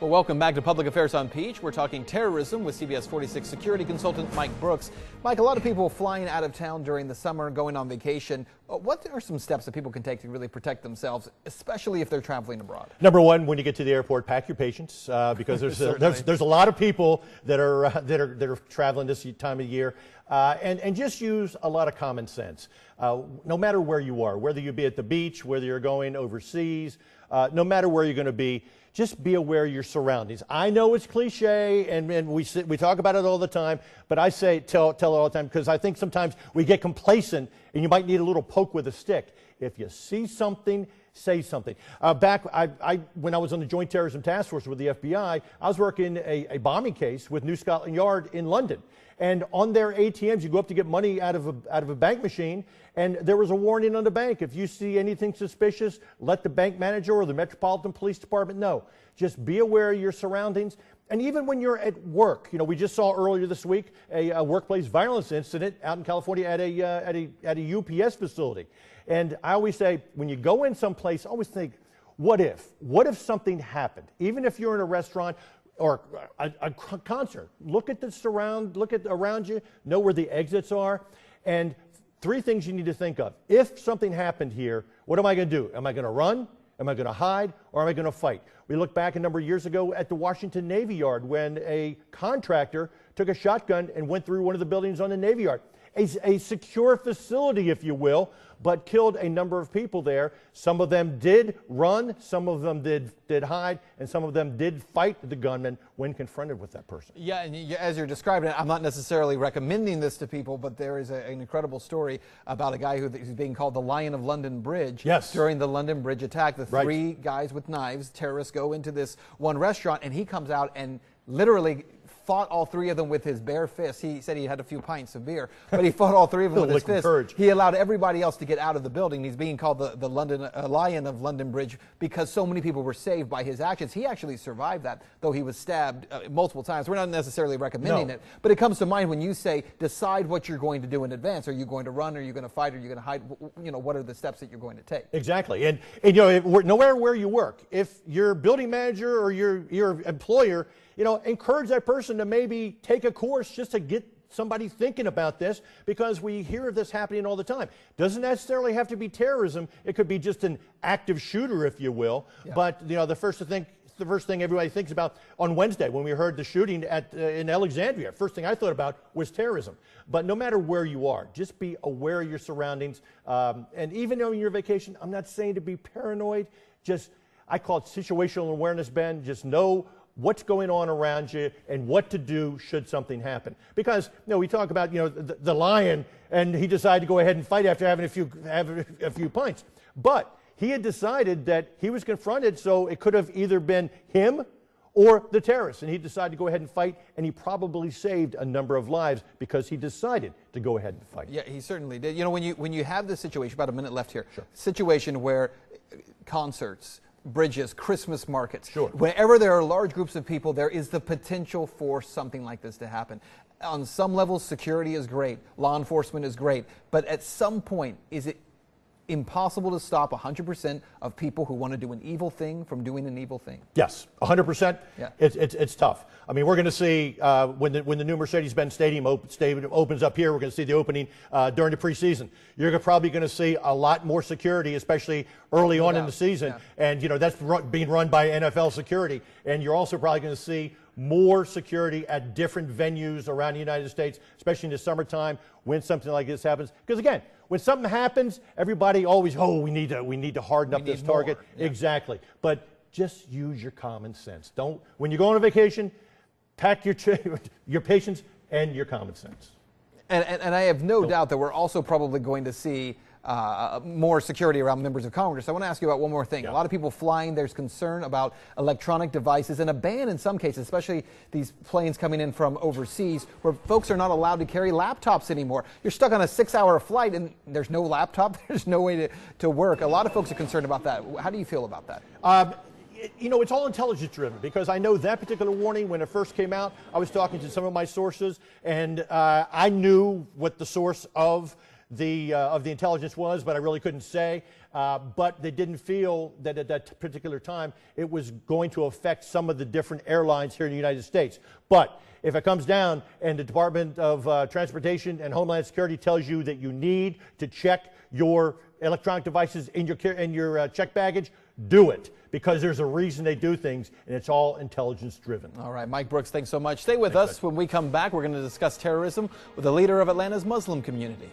Well, welcome back to Public Affairs on Peach. We're talking terrorism with CBS 46 security consultant Mike Brooks. Mike, a lot of people flying out of town during the summer, going on vacation. What are some steps that people can take to really protect themselves, especially if they're traveling abroad? Number one, when you get to the airport, pack your patience because there's a lot of people that are traveling this time of year, and just use a lot of common sense. No matter where you are, whether you be at the beach, whether you're going overseas, no matter where you're going to be. Just be aware of your surroundings. I know it's cliche, and we talk about it all the time, but I tell it all the time because I think sometimes we get complacent, and you might need a little poke with a stick. If you see something, say something. When I was on the Joint Terrorism Task Force with the FBI, I was working a bombing case with New Scotland Yard in London. And on their ATMs, you go up to get money out of a bank machine, and there was a warning on the bank. If you see anything suspicious, let the bank manager or the Metropolitan Police Department know. Just be aware of your surroundings. And even when you're at work, you know, we just saw earlier this week a workplace violence incident out in California at a UPS facility. And I always say, when you go in someplace, always think, what if? What if something happened? Even if you're in a restaurant or a concert, look at around you, know where the exits are, and three things you need to think of. If something happened here, what am I going to do? Am I going to run? Am I going to hide? Or am I going to fight? We look back a number of years ago at the Washington Navy Yard when a contractor took a shotgun and went through one of the buildings on the Navy Yard. A secure facility, if you will, but killed a number of people there. Some of them did run, some of them did hide, and some of them did fight the gunman when confronted with that person. Yeah, and as you're describing it, I'm not necessarily recommending this to people, but there is an incredible story about a guy who's being called the Lion of London Bridge. Yes. During the London Bridge attack, the three guys with knives, terrorists, go into this one restaurant, and he comes out and literally fought all three of them with his bare fists. He said he had a few pints of beer, but he fought all three of them with his fists. Courage. He allowed everybody else to get out of the building. He's being called the Lion of London Bridge because so many people were saved by his actions. He actually survived that, though he was stabbed multiple times. We're not necessarily recommending it, but it comes to mind when you say decide what you're going to do in advance. Are you going to run? Are you going to fight? Are you going to hide? You know, what are the steps that you're going to take? Exactly, and you know, no matter where you work, if your building manager or your employer, you know, encourage that person to maybe take a course just to get somebody thinking about this, because we hear of this happening all the time. Doesn't necessarily have to be terrorism. It could be just an active shooter, if you will. Yeah. But you know, the first thing everybody thinks about on Wednesday when we heard the shooting in Alexandria, first thing I thought about was terrorism. But no matter where you are, just be aware of your surroundings. And even on your vacation, I'm not saying to be paranoid. I call it situational awareness, Ben. Just know what's going on around you and what to do should something happen. Because, you know, we talk about, you know, the lion, and he decided to go ahead and fight after having a few pints. But he had decided that he was confronted, so it could have either been him or the terrorists, and he decided to go ahead and fight, and he probably saved a number of lives because he decided to go ahead and fight. Yeah, he certainly did. You know, when you have this situation, about a minute left here, sure. Situation where concerts, bridges, Christmas markets. Sure. Wherever there are large groups of people, there is the potential for something like this to happen. On some levels, security is great, law enforcement is great, but at some point, is it impossible to stop 100% of people who want to do an evil thing from doing an evil thing? Yes, 100%. Yeah. It's tough. I mean, we're going to see when the new Mercedes-Benz Stadium opens up here, we're going to see the opening during the preseason. You're probably going to see a lot more security, especially early on in the season. Yeah. And, you know, that's being run by NFL security. And you're also probably going to see more security at different venues around the United States, especially in the summertime when something like this happens. Because, again, when something happens, everybody always, we need to harden up this target. Yeah. Exactly. But just use your common sense. When you go on a vacation, pack your patience and your common sense. And I have no doubt that we're also probably going to see more security around members of Congress. I want to ask you about one more thing. Yeah. A lot of people flying, there's concern about electronic devices and a ban in some cases, especially these planes coming in from overseas where folks are not allowed to carry laptops anymore. You're stuck on a 6-hour flight and there's no laptop, there's no way to work. A lot of folks are concerned about that. How do you feel about that? You know, it's all intelligence driven, because I know that particular warning, when it first came out, I was talking to some of my sources, and I knew what the source of of the intelligence was, but I really couldn't say. But they didn't feel that at that particular time it was going to affect some of the different airlines here in the United States. But if it comes down and the Department of Transportation and Homeland Security tells you that you need to check your electronic devices in your checked baggage, do it, because there's a reason they do things, and it's all intelligence driven. All right, Mike Brooks, thanks so much. Stay with us. When we come back, we're going to discuss terrorism with the leader of Atlanta's Muslim community.